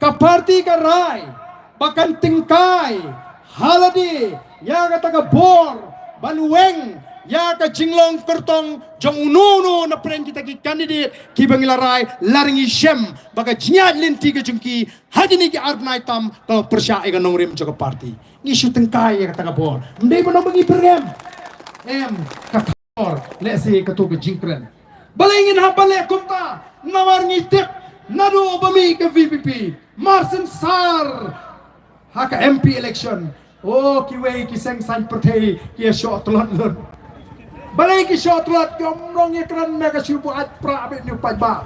ka parti ka rai bakan tingkai haladi ya ka taga bor banueng ya ka jinglong kertong jong ununo na pren kita ki candidate ki bangilarai laringi shem baga jinyat linti ke jungki hajini ki arnai tam ka persya e ka nongrim jo ka parti ni shooting kai ya ka taga bor ndai bono bangi program ka kor let's say ka to ke Jingkren balingin ha bale kumta nawar ngitip nado bami ke VPP marsen sar ha ka MP election ki wei ki seng san pertei ki shot lon balai ki shot lot yomrong ikran mega syubu at pra abit ni pajba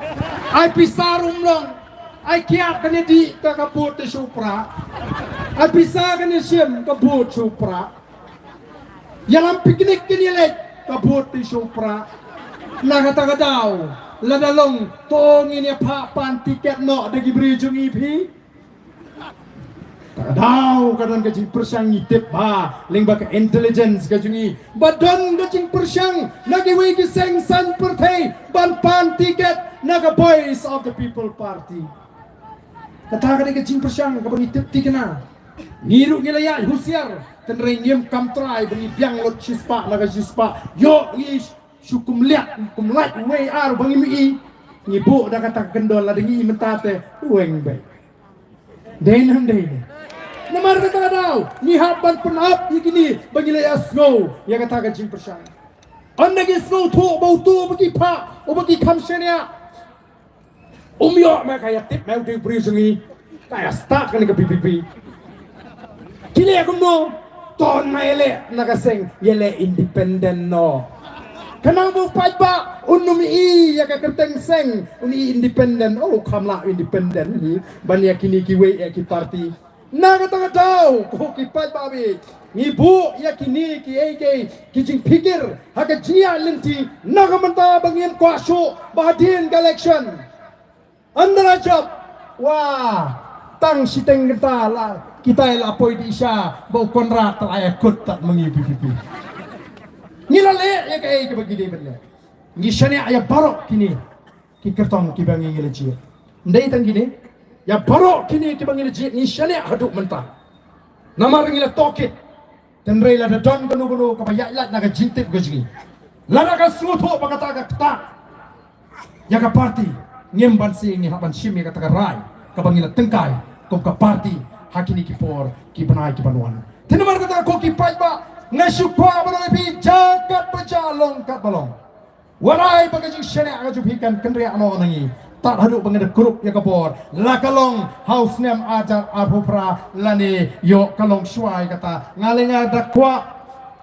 ai pisar umrong ai kiat kan di ka kaput supra ai pisar kan sim kaput supra yalam piknik kini lek kaput supra nagata gadau ladalong tong ini pa pan tiket no dagi beri jungi pi Daw kadang kajing persyang ngitip ba ling baka intelligence kajungi badan kajing persyang nagiwi giseng san pertay ban pan tiket naga voice of the people party kata kadang kajing persyang kabang ngitip tikena niru ngilaya husiar tenrei nyem kamtrai bangi biang lot shispa naga shispa yo ish syukum liat kum light way ar bangi mi ngibu dah kata kendol la dengi mentate weng bay denam dene namar kata daw ni haban penap yikini bangilay asgo ya kata kajing persyang anda gisgo tu bau tu bagi pa o bagi kamsenya umyo ma kaya tip mau di brisungi kaya start kan ke PPP kini aku no ton maile nagaseng yele independent no kanang bu pajba unumi ya ka kerteng seng uni independent kamla independent ni bania kini kiwe ya ki party naga taga daw ko ki pajba bi ibu ya kini ki eke kijing pikir haga jia lenti naga menta bangin kwasyo bahadin election andara job wah tang siteng kita la kita lapoi di isya bau konra telaya kut tak mengipi pipi ngilale ya ke begini benar ngi shani aya barok kini ki kertong ki bangi ngeleji ndai tang gini ya barok kini ki bangi ngeleji ngi shani haduk mentah namar ngile tokit dan rela da don gunu ka ya lat naga jintip gojgi lada ka suto pakata ka kta ya ka party nyemban si ngi haban shimi ka taka rai ka bangi la tengkai ko ka party hakini ki por ki banai ki banuan tinamar kata ko ki pajba ngasukwa balong pi jagat pejalong kat balong warai bagajing shene agaju hikan kendri ano nangi tak haduk bangada grup ya kabor la kalong house name ajar arhupra lani yo kalong shwai kata ngalenga dakwa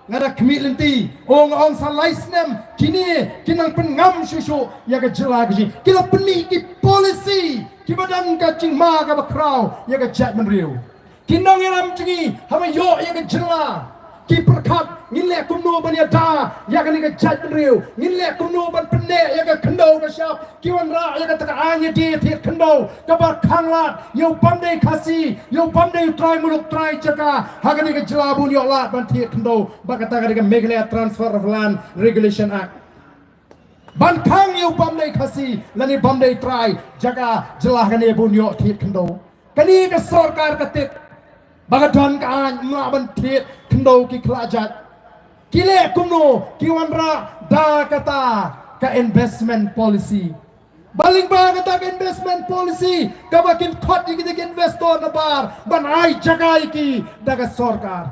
ngada kemilenti ong salais nem kini kinang pengam susu ya ka jela gaji kila peni ki policy ki badan ka cingma ka bakrau ya ka jat menriu kinang yaram cingi hama yo ya ka jela ki perkat ngile kumno ban ya da ya kan ga jat riu ngile kumno ban penne ya ga kendo ga syap ki wan ra ya ga ta anya di thi kendo ka bar khanglat yo pamdei khasi yo pamdei try muluk try chaka ha ga ni ga jlabun yo lat ban thi kendo ba ka ta ga Meghalaya Transfer of Land Regulation Act ban khang yo pamdei khasi lani pamdei try jaga jelah ga ni bun yo thi kendo kani ga sarkar ka tit bagadon ka an ngaban thi kendo ki klajat kile kumno ki wanra da kata ka investment policy baling ba kata ka investment policy ka bakin khot ki investor na bar banai jagai ki daga sarkar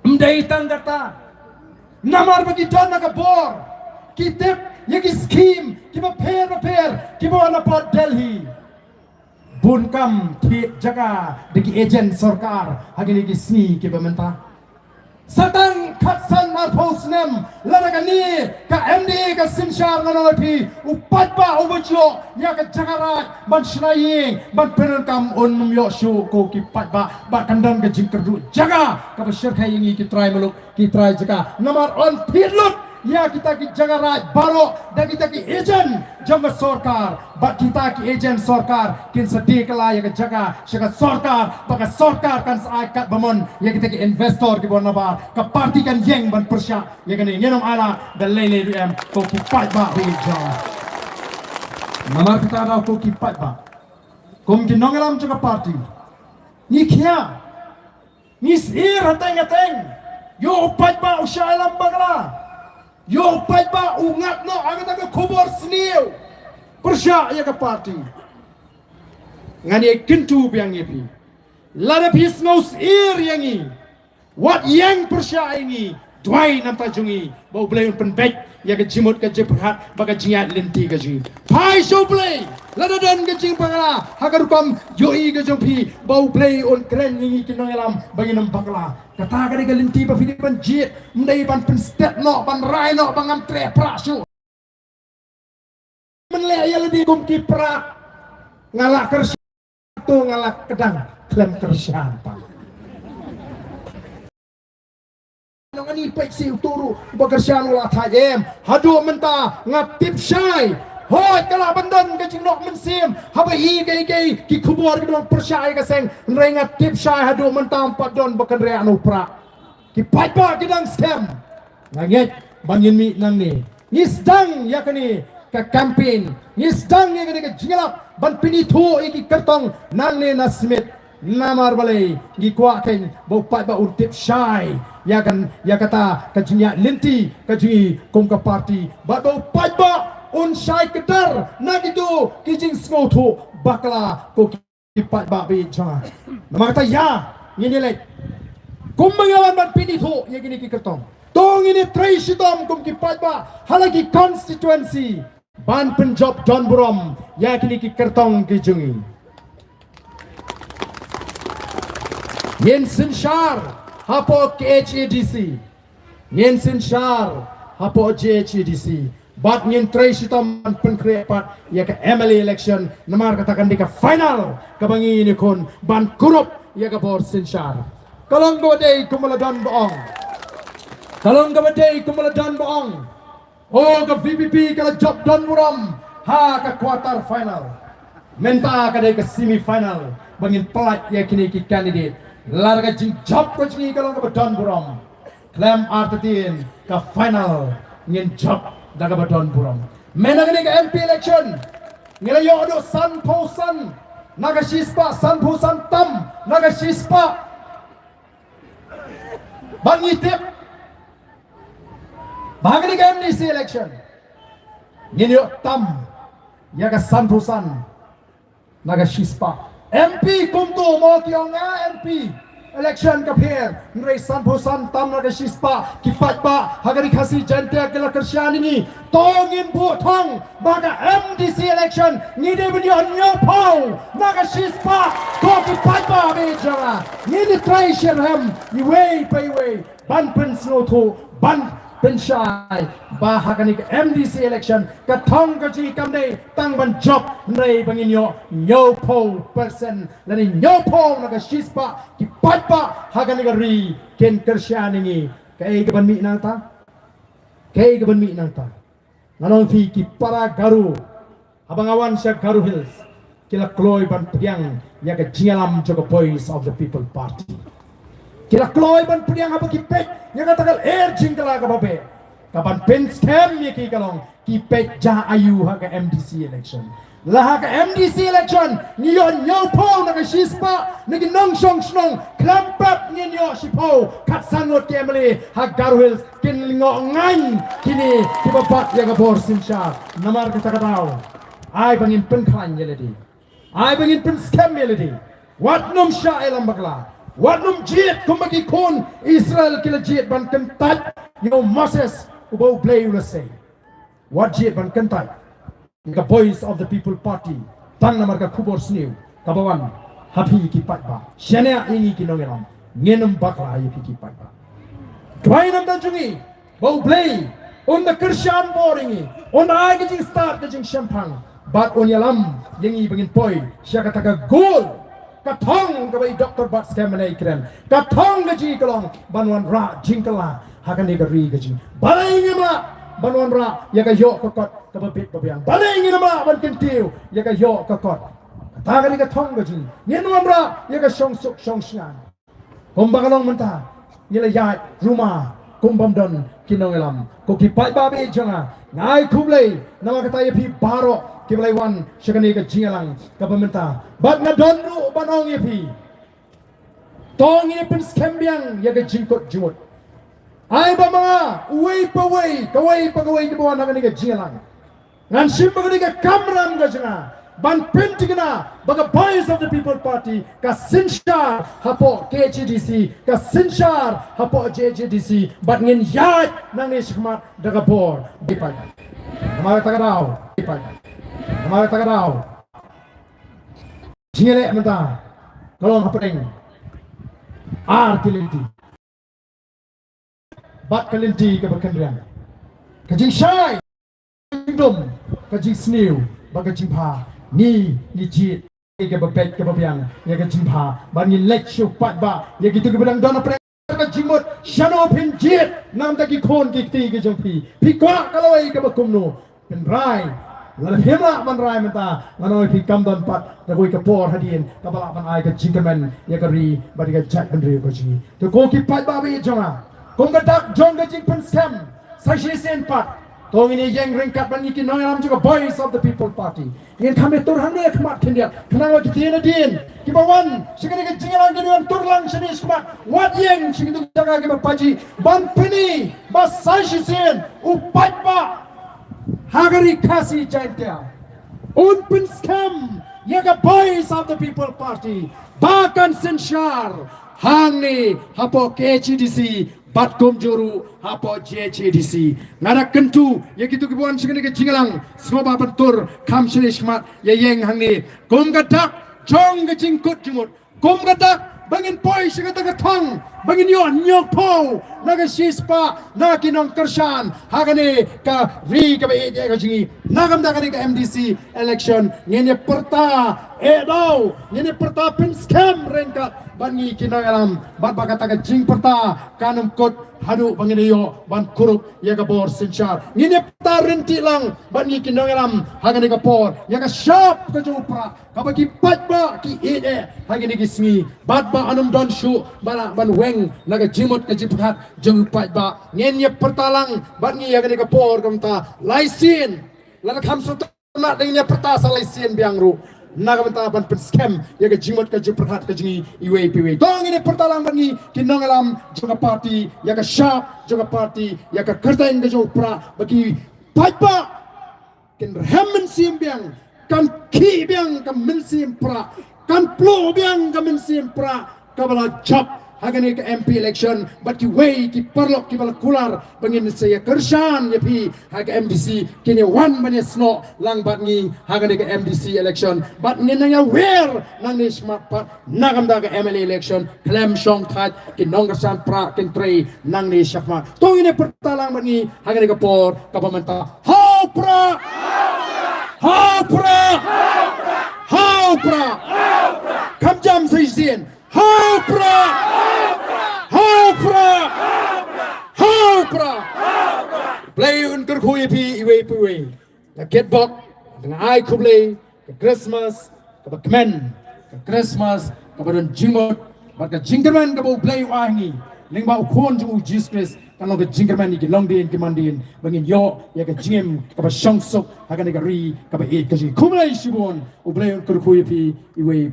mdei tang kata namar bagi don na ka bor ki tip yaki scheme ki ba pher ki ba na pot Delhi bunkam thi jaga degi agent sarkar hagini ki sni ki bamenta satang khatsan ar posnem laragani ka MD ka simshar nganopi upatba ubujyo ya ka jagara ban shnai ban penerkam on yo shu ko ki patba ba kandang ka jingkerdu jaga ka bashir khai ngi ki try muluk ki try jaga namar on phirlut ya kita ki jagara baro da kita ki agent jama sarkar ba kita ki agent sarkar kin sedih kala ya ka jaga shaka sarkar baka sarkar kan sai kat bamon ya kita ki investor ki bona ba ka party kan yeng ban persya ya kan ngenom ala da lele dm ko ki pat ba hi ja namar kita ra ko ki pat ba kum kinong alam juga party ni kia ni sir hateng yo upat ba usya alam bagla yo upat ba ungat no agak kubur seniu persya ya ke party ngani kentu biang ngepi lada pis ngaus ir yangi wat yang persya ini Dwai nam ta jungi bau blai un penbek ya ke jimut ke jephat baka jingat lenti ke ji pai show play lada don ke jing pangala hagar kom yoi ke jongpi bau blai un kren ngi kinong alam bagi nam bakla kata ka ke lenti ba fidi ban jit mdai ban pen step no ban rai no bangam tre pra shu men le ya lebih kum ki pra ngalak kersi tu ngalak kedang klem kersian pa Nangani peksi uturu bekerjaan olah tajem hadu menta ngatip syai hoi kala bandan ke jinok mensim haba i gei ki kubur ke dong persyai ke seng nrai ngatip syai hadu menta empat don bekenrean upra ki paipa ke dang scam nganget bangin mi nang ni nisdang yakni ke campaign nisdang yakni ke jingalap ban pini thu iki kertong nang ni na Smit namar balai gi kuaken bau pai ba urtip syai ya kan ya kata kajinya linti kaji kong ka party ba bau pai ba un syai kedar na gitu kijing smotu bakla ko ki pai ba be cha nama kata ya ngini le kum mengawan ban pini thu ya gini ki kertong tong ini trai sitom kum ki pai ba halagi constituency ban penjob Don Burom ya kini ki kertong ki jungi Yensin Shar hapo KHADC Yensin Shar hapo JHADC bat ngin tray sitam penkrepat ya ke MLA election namar katakan di ke final kabangi ini kun ban kurup ya ke bor Sinshar kalong gawade kumaladan boong kalong gawade kumaladan boong oh ke VPP kala job Don Burom ha ke quarter final menta kadai ke semi final bangin pelat ya kini ki candidate larga jing job ko jingi kalong ka Don Burom claim artatin ka final ngin job daga ba Don Burom menagani ka MP election ngila yo do san posan naga shispa san posan tam naga shispa bangi tip bagani ka MDC election ngin yo tam ya ka san posan naga shispa MP kumtu mo kiyonga MP election kapher nrai san tam na shispa kipat pa hagari khasi jante akela kersian ini tongin bu thong baga MDC election ni de bini onyo pau naga shispa ko kipat pa be jara ni ni try share ham ni way pay way ban prince no to ban pensyai bahagani ke MDC election katong kaji kamde tang ban job nrai bangin yo po person lani yo po naga shispa ki patpa hagani ka ri ken kersian ini kai ke ban mi nang ta nanong fi ki para garu abangawan sya garu hills kila kloy ban piang ya ke jingalam jogo voice of the people party kila kloy ban priang apa kipek yang katakan jingkala ka babe kapan pen scam ye ki kalong kipek ja ayu ha ka MDC election lah ka MDC election ni yo nyo po na ka shispa ni nong song snong klampap ni yo sipo kat sangot kemle ha garwels kin lingo ngan kini kibapat ya ka bor Sinshar namar kita katao ai bangin pen khan yeledi ai bangin pen scam yeledi wat nom sha elam bakla Wadnum jit kumbagi kon Israel kila jit ban kentat yo Moses ubau play say what jit ban kentat the voice of the people party tang namar ka kubor sniu kabawan happy ki patba shania ini ki nongeram ngenum bakla yi ki patba twainam dan jungi bau play on the Christian boring on the age start the jing champagne but on yalam yengi bangin poi sya kataka goal katong kabai Dr. Bat Skemenai keren katong gaji kalong banwan ra jingkala hakan ni gari gaji balai ngema banwan ra ya ga yo kokot kababit babiang balai ngema ban kentiu ya ga yo kokot kataga ni katong gaji nyenwam ra ya ga song suk song shan komba kalong menta nila ya rumah kumbam don kinongelam ko ki pai ba be janga ngai khublei nama kata yapi baro ki balai wan shakani ka jingalang ka pementa bat na don ru banong yapi tong ini pun skembiang ya ka jingkot jumut ai ba mga uwei pa wei ka bawa na ka jingalang ngan sim ba ka kamram ka janga ban pentigna baga boys of the people party ka sinshar hapo KGDC ka sinshar hapo JJDC bat ngin yat nang ni shikmat daga bor dipan amara tagadao jingele menta kolon hapeng artilenti bat kalinti ka bakandrian ka jing shai dum ka jing snew baga jingpa ni jit ke bepet ke babiang ya ke jimpa ban ni lek shu pat ba ya gitu ke bedang dona pre ka jimot shano pin jit nam ta ki khon ki ti ke jompi pi kwa kalau ai ke bakum no pen rai la hema man rai menta nganoi pi kam don pat da koi ke por hadin ka bala ban ai ke jingkemen ya ke ri ba ka chat ben ri ko ji to ko ki pat ba bi jonga kong ka dak jong ke jing pen scam sa shi sen pat tong ini yang ringkat ban iki noyam juga boys of the people party ingin kami turhan dia kemat kendia kenapa kita ini din kibawan sekali ke jingalang keduan turlang sini kemat wat yang segitu jaga ke paji ban pini bas saisisen upat ba hagari kasi jaitya un pin scam yaga boys of the people party bahkan senshar hangni hapo KGDC Batkom Juru hapo JJDC ngara kentu ya gitu kibuan sekali ke jingalang semua bentur kam sini semat ya yang hangni kom gadak jong ke jingkut jumut kom gadak bangin poi segata katang bangin yo nyok po naga sispa na kinong kersan hagane ka ri ka be ka jingi nagam da ka MDC election ngene perta edo ngene perta pin scam rengkat bangi kinagalam bat bakata ka jing perta kanum kot hadu bangin yo ban kurup ya ka bor sinchar ngene perta renti lang bangi kinagalam hagane ka por ya ka sharp ka jupra ka bagi patba ki ede hagane ki sngi bat ba anum don shu bala ban weng naga jimot ka jiphat jeng patba ngene perta lang bangi ya ka por kamta laisin lana kamso na dengan perta sa laisin biangru nagamenta ban pen scam ya ke jimot ka jiprat ka jingi iwe piwe dong ini pertalang bangi kinongalam juga party ya ka sharp juga party ya ka kertain ka jopra bagi paipa kin ramen simbiang kan ki biang ka min simpra kan plo biang ka min simpra ka bala job hagane ke MP election but ki way ki perlok ki bala kular bangin saya kersan ya pi hag MDC kini one banya sno lang bat ngi hagane ke MDC election but nginanya wer nang ni smart pat nagam da ke MLA election klem shong khat ki nongsan pra kin tre nang ni shakma to ini pertalang bat ngi hagane ke por ka pamenta how pra kam jam sai sin how pra play untuk khui pi iwe la get bok dengan ai kublei ke Christmas ke bakmen ke Christmas ke badon jingmot bat ke Jingkren ke bau play wangi ning bau kon ju Jesus Christ kalau ke Jingkren ni ke longdin ke mandin bangin yo ya ke jingem ke ba shongsok hagan ke ri ke ba it ke ji kublei shibon u play untuk khui pi iwe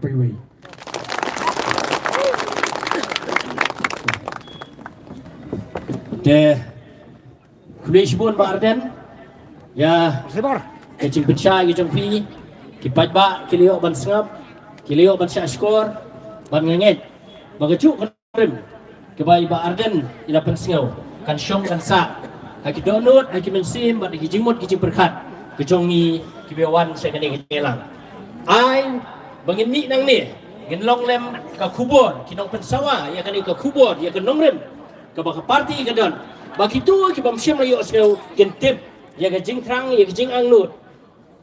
de kulish pun ba Ardent ya kecing pecah gitu pi kipat ba kilio ban sengap kilio ban syashkor ban ngenget bagacu krim kebai ba Ardent ila pensengau kan syong kan sa haki donut haki mensim ba haki jimut kicing berkat kecongi kibewan saya kena kejelang ai bangin ni nang ni gen long lem ka kubur kinong pensawa ya kan ka kubur ya kan nongrem ka baka party ka don bagi tu ki bam syam layo asnau kentip ya ka jingkrang ya ka jing angnut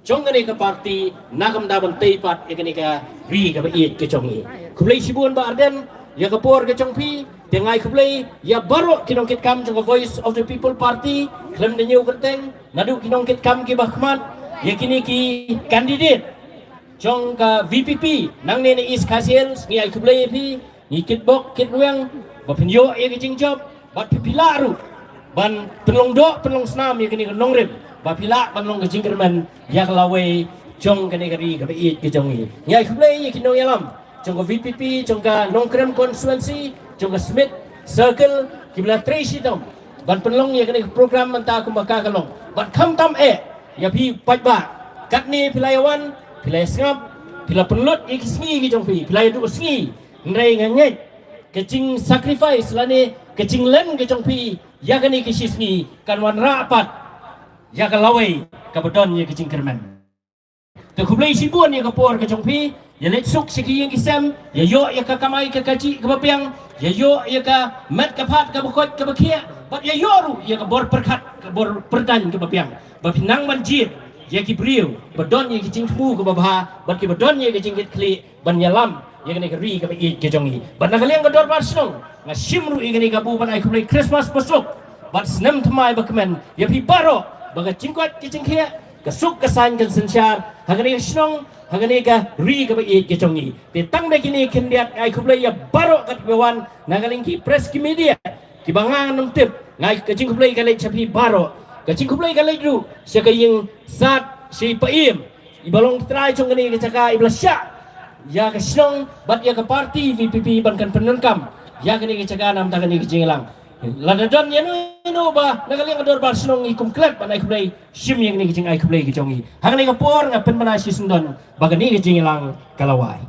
jong ka ka party nagam da ban teipat ya ka ri ka ba it ka jongi kublai sibun ba Ardent ya ka por ka jongpi tengai kublai ya baro kinong kit kam jong voice of the people party klem de nyau kerteng nadu kinong kit kam ki bahmat ya kini ki candidate jong ka VPP nang ne is kasil ngi ai kublai pi ni kit bok kit ruang bapinyo ya ki jing job bat pipilaru ban penlong do penlong senam ya kini ke nongrim ba pila ban long ke Jingkren ya lawe jong kini kari ke beit ke jongi nyai kublai ya kinong yalam jong ke VPP jong ke nongkrem constituency jong ke Smit circle kibla Tracy tom ban penlong ya kini program menta aku maka kalong ban kham tam ya pi paj ba kat ni pilayawan pilai sengap pila penlut ya kisngi ke jong pi pilai du sengi ngai ngai kecing sacrifice lani kecing len ke jong pi ya kani kisisni kan wan rapat ya kalawai kabodon ya kecing kerman te kublai sibuan ya kapor ke jong pi ya let suk siki yang kisam ya yo ya ka kamai ka kaci ka bapiang ya yo ya ka mat ka phat ka bokot ka bakia bat ya yoru ya ka bor perkat ka bor perdan ka bapiang bapinang manjir ya ki brio bodon ya kecing temu ka babha bat ki bodon ya kecing kli ban yalam ya kini keri ka bait ke jongi ban nakaliang ka dor basnong nga simru igani ka buban ay kublai Christmas pasok bat senam thamai bakmen ya pi baro baga cingkwat ke cingkhia kasuk kasan kan sensyar hagani snong hagani ka ri ka bait ke jongi te tang de kini kindiat ay kublai ya baro kat bewan nagaling ki press ki media ki bangang nang tip ngai ka cing kublai ka le chapi baro ka cing kublai ka le du sia ka ying sat si paim ibalong trai chong kani ka caka iblasya ya ke snong bat ya ke parti VPP bankan penenkam ya kini kecaga nam tak kini kejinglang ladadon ya no ba nagaling ador bar snong ikum klep banai kublai sim yang kini kejing ai kublai kejongi hang ni kapor ngapen manasi sundon bagani kejinglang kalawai